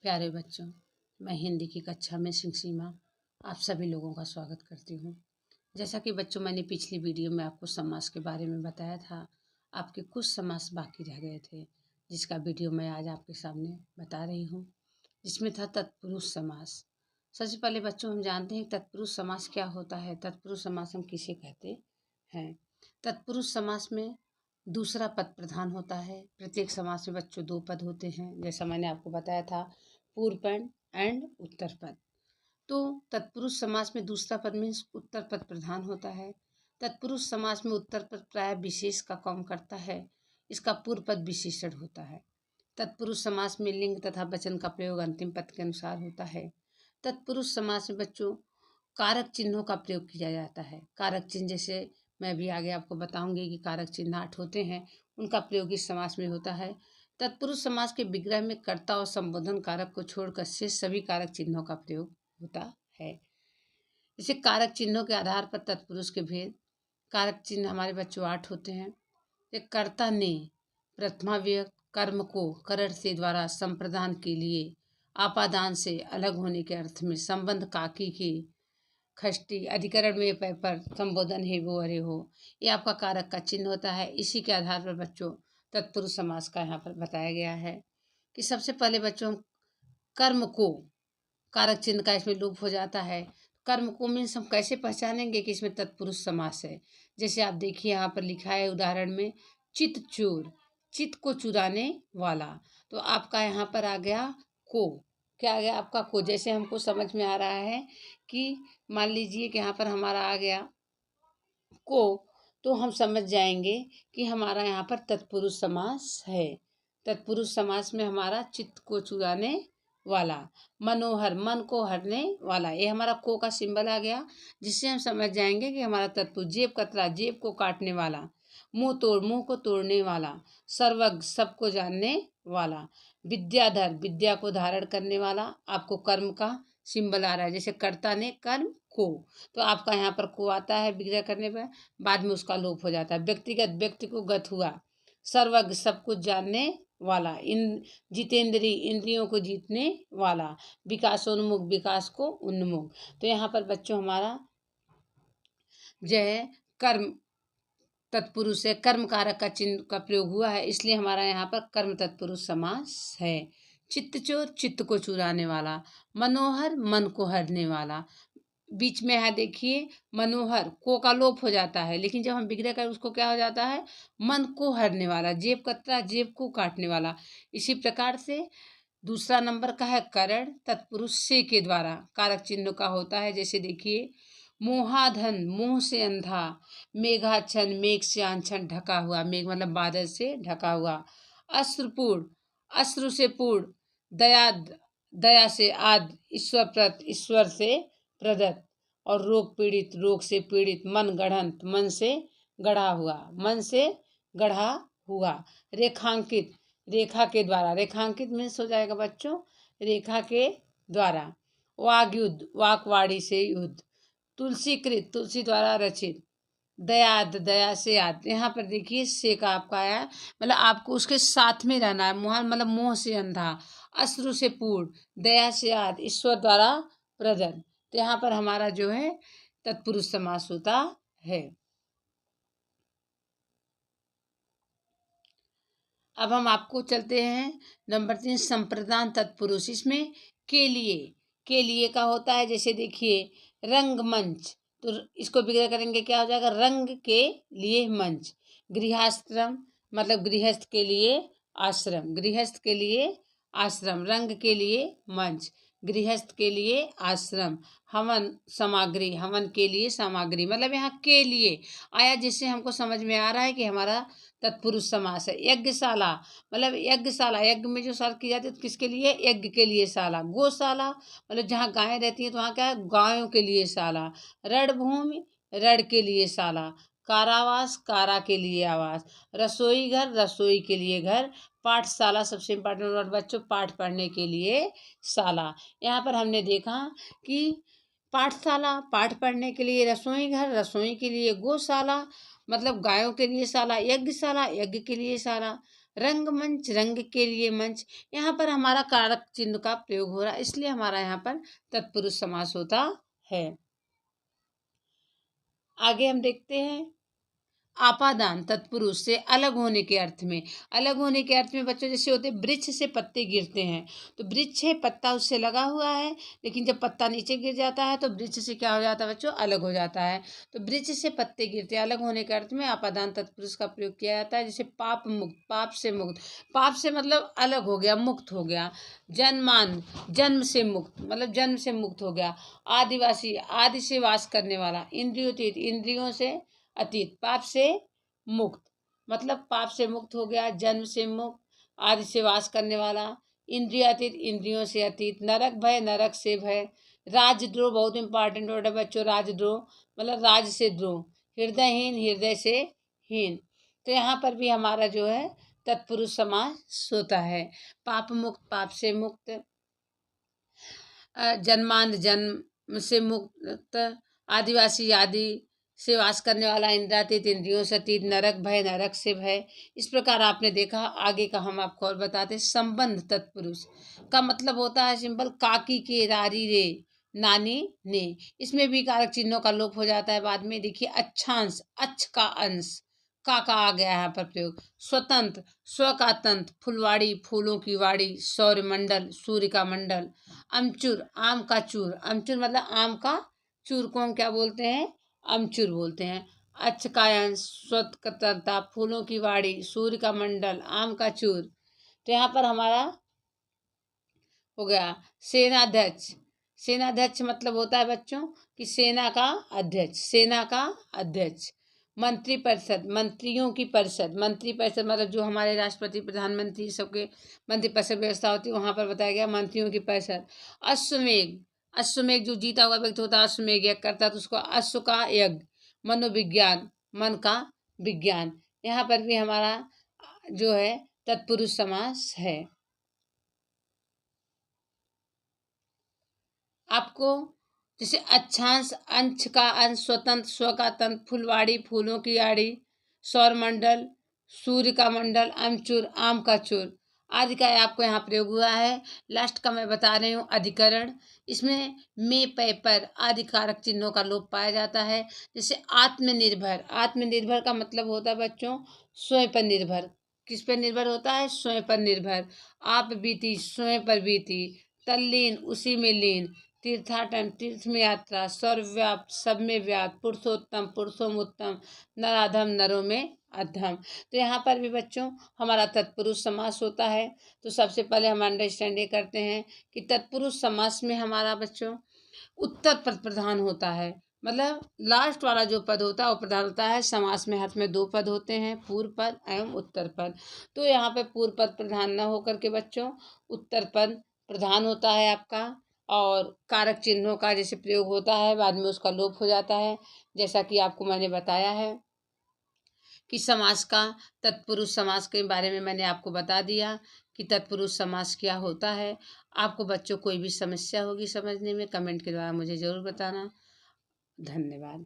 प्यारे बच्चों, मैं हिंदी की कक्षा में सीमा आप सभी लोगों का स्वागत करती हूँ। जैसा कि बच्चों मैंने पिछली वीडियो में आपको समास के बारे में बताया था, आपके कुछ समास बाकी रह गए थे, जिसका वीडियो मैं आज आपके सामने बता रही हूँ, जिसमें था तत्पुरुष समास। सबसे पहले बच्चों हम जानते हैं तत्पुरुष समास क्या होता है। तत्पुरुष समास हम किसे कहते हैं। तत्पुरुष समास में दूसरा पद प्रधान होता है। प्रत्येक समास में बच्चों दो पद होते हैं, जैसा मैंने आपको बताया था, पूर्व पद एंड उत्तर पद। तो तत्पुरुष समास में दूसरा पद में उत्तर पद प्रधान होता है। तत्पुरुष समास में उत्तर पद प्राय विशेष का काम करता है, इसका पूर्व पद विशेषण होता है। तत्पुरुष समास में लिंग तथा वचन का प्रयोग अंतिम पद के अनुसार होता है। तत्पुरुष समास में बच्चों कारक चिन्हों का प्रयोग किया जाता है। कारक चिन्ह जैसे मैं भी आगे आपको बताऊंगी कि कारक चिन्ह 8 होते हैं, उनका प्रयोग इस समास में होता है। तत्पुरुष समास के विग्रह में कर्ता और संबोधन कारक को छोड़कर शेष सभी कारक चिन्हों का प्रयोग होता है। जैसे कारक चिन्हों के आधार पर तत्पुरुष के भेद। कारक चिन्ह हमारे बच्चों 8 होते हैं। कर्ता ने प्रथमा व्यक्ति कर्म को करण से द्वारा संप्रदान के लिए आपादान से अलग होने के अर्थ में संबंध काकी के खष्टी अधिकरण में पर संबोधन है वो अरे हो, ये आपका कारक का चिन्ह होता है। इसी के आधार पर बच्चों तत्पुरुष समास का यहाँ पर बताया गया है कि सबसे पहले बच्चों कर्म को, कारक चिन्ह का इसमें लोप हो जाता है। कर्म को मीन्स हम कैसे पहचानेंगे कि इसमें तत्पुरुष समास है। जैसे आप देखिए यहाँ पर लिखा है उदाहरण में, चित चोर, चित को चुराने वाला, तो आपका यहाँ पर आ गया को, क्या आ गया आपका को। जैसे हमको समझ में आ रहा है कि मान लीजिए कि यहाँ पर हमारा आ गया को, तो हम समझ जाएंगे कि हमारा यहाँ पर तत्पुरुष समास है। तत्पुरुष समास में हमारा चित्त को चुराने वाला, मनोहर मन को हरने वाला, ये हमारा को का सिंबल आ गया, जिससे हम समझ जाएंगे कि हमारा तत्पुरुष। जेब कतरा जेब को काटने वाला, मुंह तोड़ मुंह को तोड़ने वाला, सर्वज्ञ सबको जानने वाला, विद्याधर विद्या को धारण करने वाला, आपको कर्म का सिंबल आ रहा है। जैसे कर्ता ने कर्म को, तो आपका यहाँ पर को आता है विग्रह करने पर, बाद में उसका लोप हो जाता है। व्यक्तिगत व्यक्ति को गत हुआ, सर्वज्ञ सब कुछ जानने वाला, इन जितेंद्री इंद्रियों को जीतने वाला, विकासोन्मुख विकास को उन्मुख। तो यहाँ पर बच्चों हमारा जो है कर्म तत्पुरुष है, कर्म कारक का चिन्ह का प्रयोग हुआ है, इसलिए हमारा यहाँ पर कर्म तत्पुरुष समास है। चित्त चोर चित्त को चुराने वाला, मनोहर मन को हरने वाला, बीच में है देखिए मनोहर को का लोप हो जाता है, लेकिन जब हम विग्रह करें उसको क्या हो जाता है, मन को हरने वाला, जेब कतरा जेब को काटने वाला। इसी प्रकार से दूसरा नंबर का है करण, तत्पुरुष से के द्वारा कारक चिन्ह का होता है। जैसे देखिए मोहाधन मोह से अंधा, मेघाच्छन मेघ से आंछन ढका हुआ, मेघ मतलब बादल से ढका हुआ, अश्रुपूर्ण अश्रु से पूर्ण, दया दया से आद, ईश्वर प्रत ईश्वर से प्रदत्त, और रोग पीड़ित रोग से पीड़ित, मन गढ़ंत मन से गढ़ा हुआ, मन से गढ़ा हुआ, रेखांकित रेखा के द्वारा, रेखांकित मीन्स हो जाएगा बच्चों रेखा के द्वारा, वाग युद्ध वाकवाड़ी से युद्ध, तुलसीकृत तुलसी द्वारा रचित, दयाद दया से याद। यहाँ पर देखिए से का आपका आया, मतलब आपको उसके साथ में रहना है। मोह मतलब मोह से अंधा, अश्रु से पूर्ण, दया से याद, ईश्वर द्वारा प्रदत्त। तो यहाँ पर हमारा जो है तत्पुरुष समास होता है। अब हम आपको चलते हैं नंबर 3 संप्रदान तत्पुरुष। इसमें के लिए का होता है। जैसे देखिए रंगमंच, तो इसको विग्रह करेंगे क्या हो जाएगा, रंग के लिए मंच, गृहस्थ्रम मतलब गृहस्थ के लिए आश्रम, गृहस्थ के लिए आश्रम, रंग के लिए मंच, गृहस्थ के लिए आश्रम, हवन सामग्री हवन के लिए सामग्री, मतलब यहाँ के लिए आया, जिससे हमको समझ में आ रहा है कि हमारा तत्पुरुष समास है। यज्ञशाला मतलब यज्ञशाला, यज्ञ में जो शाला की जाती है तो किसके लिए, यज्ञ के लिए शाला, गौशाला मतलब जहाँ गायें रहती हैं तो वहाँ क्या है, गायों के लिए शाला, रणभूमि रण के लिए शाला, कारावास कारा के लिए आवास, रसोई घर रसोई के लिए घर, पाठशाला सबसे इम्पोर्टेंट वर्ड बच्चों पाठ पढ़ने के लिए शाला। यहाँ पर हमने देखा कि पाठशाला पाठ पढ़ने के लिए, रसोई घर रसोई के लिए, गौशाला मतलब गायों के लिए शाला, यज्ञशाला यज्ञ के लिए शाला, रंगमंच, रंग के लिए मंच। यहाँ पर हमारा कारक चिन्ह का प्रयोग हो रहा है, इसलिए हमारा यहाँ पर तत्पुरुष समास होता है। आगे हम देखते हैं आपादान तत्पुरुष से अलग होने के अर्थ में। अलग होने के अर्थ में बच्चों जैसे होते वृक्ष से पत्ते गिरते हैं, तो वृक्ष है, पत्ता उससे लगा हुआ है, लेकिन जब पत्ता नीचे गिर जाता है तो वृक्ष से क्या हो जाता है बच्चों, अलग हो जाता है। तो वृक्ष से पत्ते गिरते हैं, अलग होने के अर्थ में आपादान तत्पुरुष का प्रयोग किया जाता है। जैसे पाप मुक्त, पाप से मुक्त, पाप से मतलब अलग हो गया, मुक्त हो गया। जन्मान, जन्म से मुक्त मतलब जन्म से मुक्त हो गया। आदिवासी, आदि से वास करने वाला। इंद्रियोतीत, इंद्रियों से अतीत, पाप से मुक्त मतलब पाप से मुक्त हो गया, जन्म से मुक्त, आदि से वास करने वाला। इंद्रियातीत, इंद्रियों से अतीत। नरक भय, नरक से भय। राजद्रोह बहुत इंपॉर्टेंट वर्ड है बच्चों, राजद्रोह मतलब राज से द्रोह। हृदयहीन, हृदय से हीन। तो यहाँ पर भी हमारा जो है तत्पुरुष समास होता है। पाप मुक्त, पाप से मुक्त। जन्मांध, जन्म से मुक्त। आदिवासी, आदि से वास करने वाला। इंद्रियातीत, इंद्रियों से अतीत। नरक भय, नरक से भय। इस प्रकार आपने देखा। आगे का हम आपको और बताते हैं। संबंध तत्पुरुष का मतलब होता है सिंपल काकी के, रारी रे, नानी ने। इसमें भी कारक चिन्हों का लोप हो जाता है बाद में। देखिए अच्छांश, अच्छ का अंश, का आ गया यहाँ पर प्रयोग। स्वतंत्र, स्व का तंत्र। फुलवाड़ी, फूलों की वाड़ी। सौर्य मंडल, सूर्य का मंडल। अमचूर, आम का चूर। अमचूर मतलब आम का चूर को हम क्या बोलते हैं, अमचूर बोलते हैं। अच्छ का अंश, स्वतंत्रता, फूलों की वाड़ी, सूर्य का मंडल, आम का चूर। तो यहाँ पर हमारा हो गया सेनाध्यक्ष। सेनाध्यक्ष मतलब होता है बच्चों कि सेना का अध्यक्ष, सेना का अध्यक्ष। मंत्री परिषद, मंत्रियों की परिषद। मंत्री परिषद मतलब जो हमारे राष्ट्रपति, प्रधानमंत्री सबके मंत्री परिषद व्यवस्था होती है, वहाँ पर बताया गया मंत्रियों की परिषद। अश्वमेघ, अश्वमेघ जो जीता हुआ व्यक्ति होता है अश्वमेघ यज्ञ करता है, तो उसको अश्व का यज्ञ। मनोविज्ञान, मन का विज्ञान। यहाँ पर भी हमारा जो है तत्पुरुष समास है। आपको जैसे अच्छांश, अंश का अंश, स्वतंत्र, स्व का तंत्र, फुलवाड़ी, फूलों की आड़ी, सौरमंडल, सूर्य का मंडल, अमचूर, आम का चूर आदि का आपको यहाँ प्रयोग हुआ है। लास्ट का मैं बता रही हूँ अधिकरण। इसमें में, पे, पर आदि कारक चिन्हों का लोप पाया जाता है। जैसे आत्मनिर्भर, आत्मनिर्भर का मतलब होता है बच्चों स्वयं पर निर्भर। किस पर निर्भर होता है, स्वयं पर निर्भर। आप बीती, स्वयं पर बीती। तल्लीन, उसी में लीन। तीर्थाटन, तीर्थ में यात्रा। सर्वव्याप्त, सब में व्याप्त। पुरुषोत्तम, पुरुषों में उत्तम। नराधम, नरों में अधम। तो यहाँ पर भी बच्चों हमारा तत्पुरुष समास होता है। तो सबसे पहले हम अंडरस्टैंड ये करते हैं कि तत्पुरुष समास में हमारा बच्चों उत्तर पद प्रधान होता है। मतलब लास्ट वाला जो पद होता है वो प्रधान होता है। समास में हर में दो पद होते हैं, पूर्व पद एवं उत्तर पद। तो यहाँ पे पूर्व पद प्रधान न होकर के बच्चों उत्तर पद प्रधान होता है आपका। और कारक चिन्हों का जैसे प्रयोग होता है बाद में उसका लोप हो जाता है। जैसा कि आपको मैंने बताया है कि समास का, तत्पुरुष समास के बारे में मैंने आपको बता दिया कि तत्पुरुष समास क्या होता है। आपको बच्चों कोई भी समस्या होगी समझने में, कमेंट के द्वारा मुझे ज़रूर बताना। धन्यवाद।